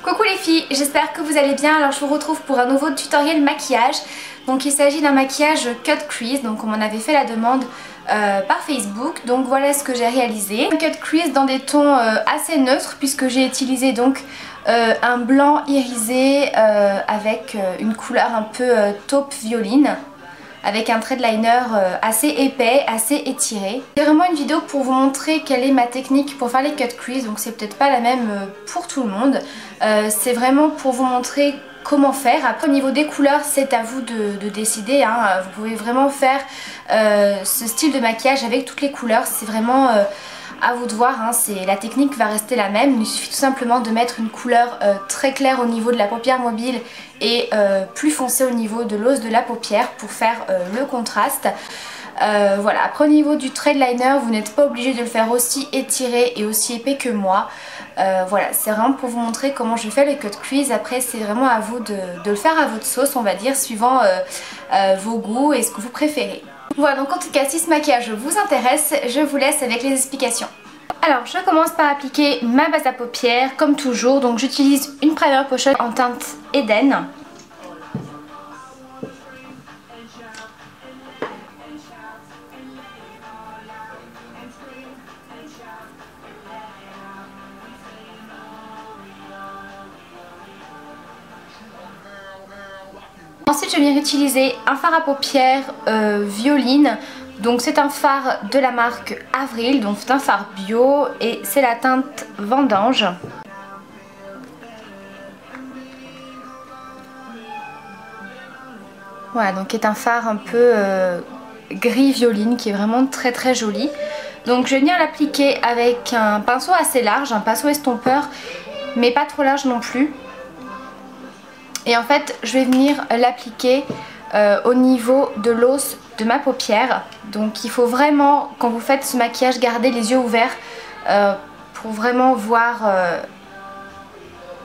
Coucou les filles, j'espère que vous allez bien. Alors je vous retrouve pour un nouveau tutoriel maquillage. Donc il s'agit d'un maquillage cut crease, donc on m'en avait fait la demande par Facebook. Donc voilà ce que j'ai réalisé. Un cut crease dans des tons assez neutres puisque j'ai utilisé donc un blanc irisé avec une couleur un peu taupe violine, avec un trait de liner assez épais, assez étiré. C'est vraiment une vidéo pour vous montrer quelle est ma technique pour faire les cut crease, donc c'est peut-être pas la même pour tout le monde. C'est vraiment pour vous montrer comment faire. Après au niveau des couleurs c'est à vous de décider, hein. Vous pouvez vraiment faire ce style de maquillage avec toutes les couleurs, c'est vraiment à vous de voir, hein. La technique va rester la même, il suffit tout simplement de mettre une couleur très claire au niveau de la paupière mobile et plus foncée au niveau de l'os de la paupière pour faire le contraste. Voilà, après au niveau du trait de liner, vous n'êtes pas obligé de le faire aussi étiré et aussi épais que moi. Voilà, c'est vraiment pour vous montrer comment je fais le cut crease. Après c'est vraiment à vous de le faire à votre sauce, on va dire, suivant vos goûts et ce que vous préférez. Voilà, donc en tout cas si ce maquillage vous intéresse, je vous laisse avec les explications. Alors je commence par appliquer ma base à paupières comme toujours. Donc j'utilise une primer potion en teinte Eden. Ensuite je viens utiliser un fard à paupières violine. Donc c'est un fard de la marque Avril, donc c'est un fard bio et c'est la teinte Vendange. Voilà, donc c'est un fard un peu gris violine qui est vraiment très très joli. Donc je viens l'appliquer avec un pinceau assez large, un pinceau estompeur mais pas trop large non plus. Et en fait je vais venir l'appliquer au niveau de l'os de ma paupière. Donc il faut vraiment, quand vous faites ce maquillage, garder les yeux ouverts pour vraiment voir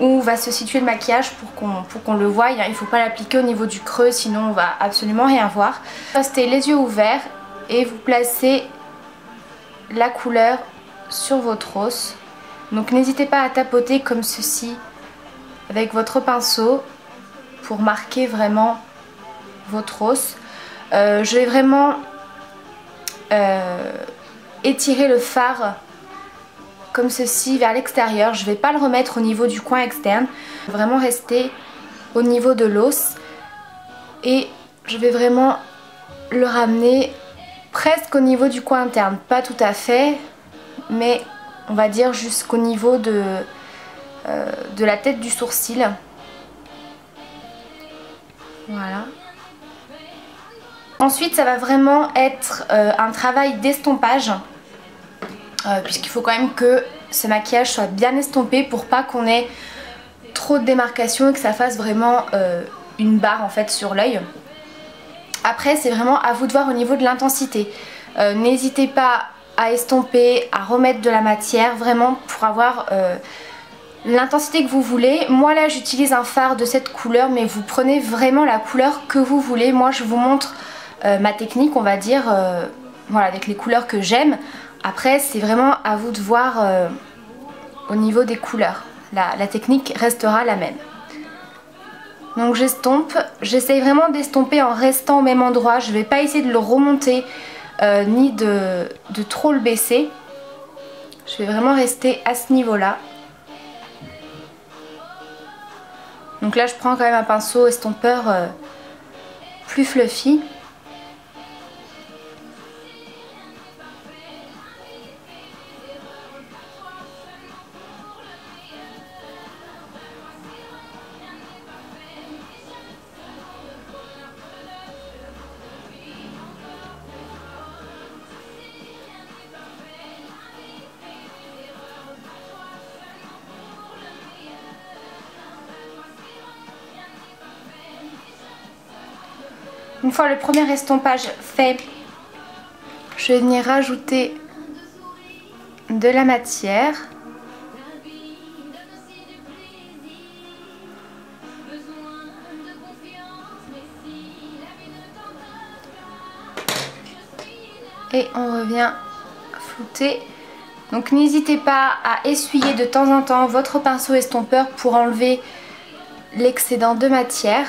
où va se situer le maquillage pour qu'on le voie. Il ne faut pas l'appliquer au niveau du creux, sinon on va absolument rien voir. Restez les yeux ouverts et vous placez la couleur sur votre os. Donc n'hésitez pas à tapoter comme ceci avec votre pinceau pour marquer vraiment votre os. Je vais vraiment étirer le fard comme ceci vers l'extérieur. Je ne vais pas le remettre au niveau du coin externe, vraiment rester au niveau de l'os et je vais vraiment le ramener presque au niveau du coin interne, pas tout à fait, mais on va dire jusqu'au niveau de la tête du sourcil. Voilà. Ensuite ça va vraiment être un travail d'estompage puisqu'il faut quand même que ce maquillage soit bien estompé pour pas qu'on ait trop de démarcation et que ça fasse vraiment une barre en fait sur l'œil. Après c'est vraiment à vous de voir au niveau de l'intensité. N'hésitez pas à estomper, à remettre de la matière vraiment pour avoir l'intensité que vous voulez. Moi là j'utilise un fard de cette couleur mais vous prenez vraiment la couleur que vous voulez. Moi je vous montre ma technique on va dire, voilà, avec les couleurs que j'aime. Après c'est vraiment à vous de voir au niveau des couleurs. La technique restera la même. Donc j'estompe, j'essaye vraiment d'estomper en restant au même endroit. Je ne vais pas essayer de le remonter ni de trop le baisser. Je vais vraiment rester à ce niveau là. Donc là je prends quand même un pinceau estompeur plus fluffy. Une fois le premier estompage fait, je vais venir rajouter de la matière. Et on revient flouter Donc n'hésitez pas à essuyer de temps en temps votre pinceau estompeur pour enlever l'excédent de matière.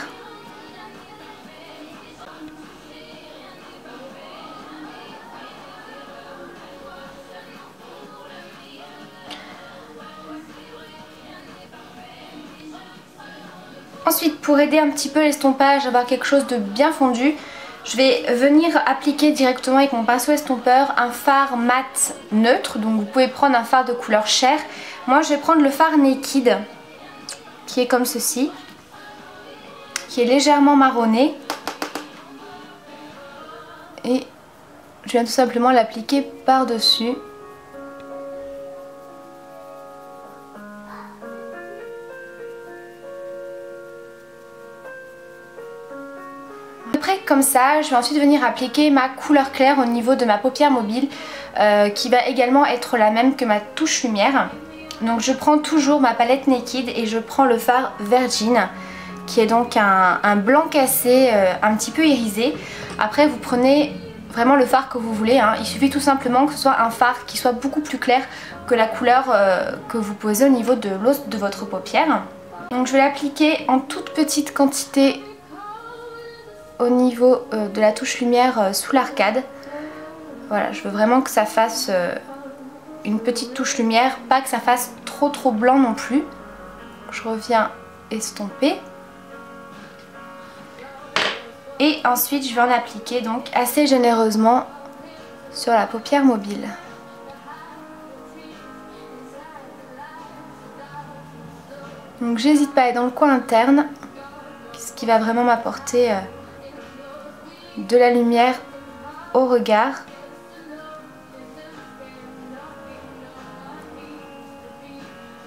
Ensuite, pour aider un petit peu l'estompage, avoir quelque chose de bien fondu, je vais venir appliquer directement avec mon pinceau estompeur un fard mat neutre. Donc vous pouvez prendre un fard de couleur chair. Moi je vais prendre le fard Naked, qui est comme ceci, qui est légèrement marronné. Et je viens tout simplement l'appliquer par-dessus. Après comme ça, je vais ensuite venir appliquer ma couleur claire au niveau de ma paupière mobile qui va également être la même que ma touche lumière. Donc je prends toujours ma palette Naked et je prends le fard Virgin qui est donc un blanc cassé un petit peu irisé. Après vous prenez vraiment le fard que vous voulez, hein. Il suffit tout simplement que ce soit un fard qui soit beaucoup plus clair que la couleur que vous posez au niveau de l'os de votre paupière. Donc je vais l'appliquer en toute petite quantité au niveau de la touche lumière sous l'arcade. Voilà, je veux vraiment que ça fasse une petite touche lumière, pas que ça fasse trop blanc non plus. Je reviens estomper. Et ensuite je vais en appliquer donc assez généreusement sur la paupière mobile. Donc j'hésite pas à aller dans le coin interne, ce qui va vraiment m'apporter de la lumière au regard.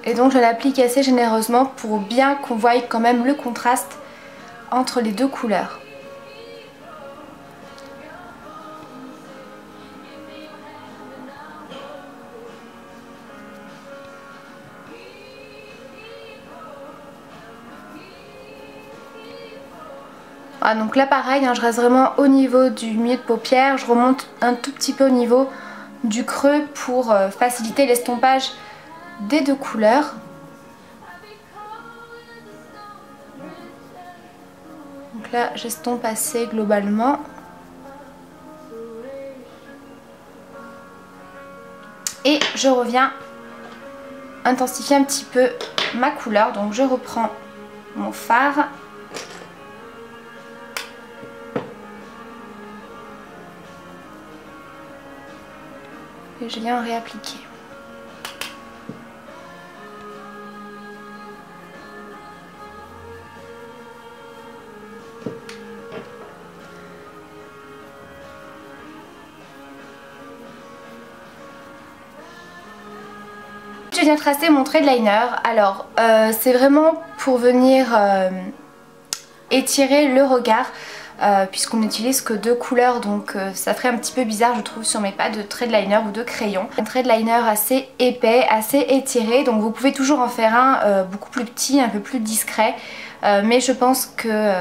Et donc je l'applique assez généreusement pour bien qu'on voie quand même le contraste entre les deux couleurs. Voilà, donc là pareil, hein, je reste vraiment au niveau du milieu de paupière, je remonte un tout petit peu au niveau du creux pour faciliter l'estompage des deux couleurs. Donc là j'estompe assez globalement. Et je reviens intensifier un petit peu ma couleur, donc je reprends mon fard. Et je viens réappliquer. Je viens tracer mon trait de liner. Alors c'est vraiment pour venir étirer le regard. Puisqu'on n'utilise que deux couleurs, donc ça ferait un petit peu bizarre je trouve sur mes pas de trait de liner ou de crayon. Un trait de liner assez épais, assez étiré, donc vous pouvez toujours en faire un beaucoup plus petit, un peu plus discret, mais je pense que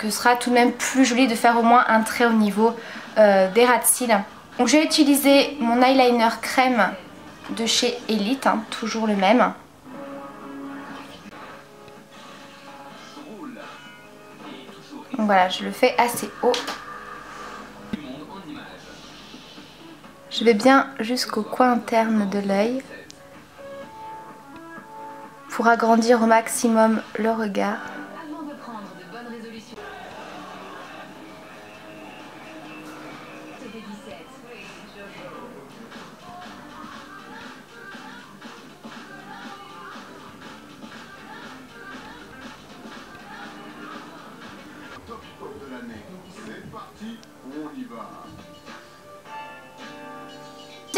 ce sera tout de même plus joli de faire au moins un trait au niveau des ras de cils. Donc j'ai utilisé mon eyeliner crème de chez Elite, hein, toujours le même. Donc voilà, je le fais assez haut. Je vais bien jusqu'au coin interne de l'œil pour agrandir au maximum le regard.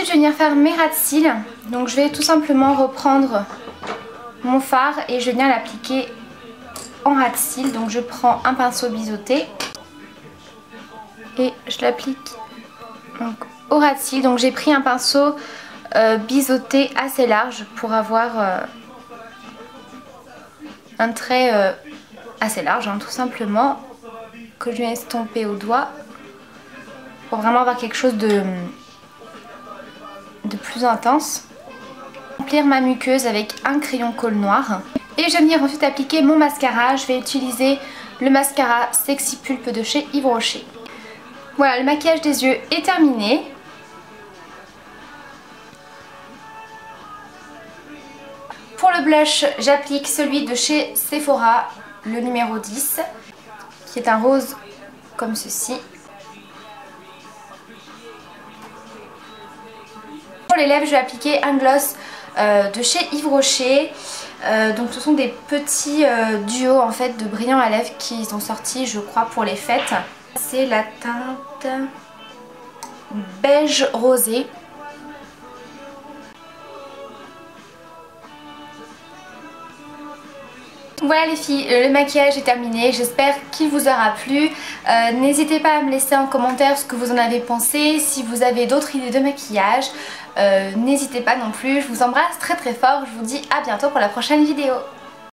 Je vais venir faire mes ras de cils, donc je vais tout simplement reprendre mon fard et je vais venir l'appliquer en ras de cils. Donc je prends un pinceau biseauté et je l'applique au ras de cils. Donc j'ai pris un pinceau biseauté assez large pour avoir un trait assez large, hein, tout simplement, que je viens estomper au doigt pour vraiment avoir quelque chose de plus intense. Remplir ma muqueuse avec un crayon colle noir. Et je vais venir ensuite appliquer mon mascara. Je vais utiliser le mascara Sexy Pulp de chez Yves Rocher. Voilà, le maquillage des yeux est terminé. Pour le blush, j'applique celui de chez Sephora, le numéro 10, qui est un rose comme ceci. Pour les lèvres, je vais appliquer un gloss de chez Yves Rocher. Donc ce sont des petits duos en fait de brillants à lèvres qu'ils ont sortis, je crois, pour les fêtes. C'est la teinte beige rosé. Voilà les filles, le maquillage est terminé, j'espère qu'il vous aura plu. N'hésitez pas à me laisser en commentaire ce que vous en avez pensé, si vous avez d'autres idées de maquillage. N'hésitez pas non plus, je vous embrasse très très fort, je vous dis à bientôt pour la prochaine vidéo.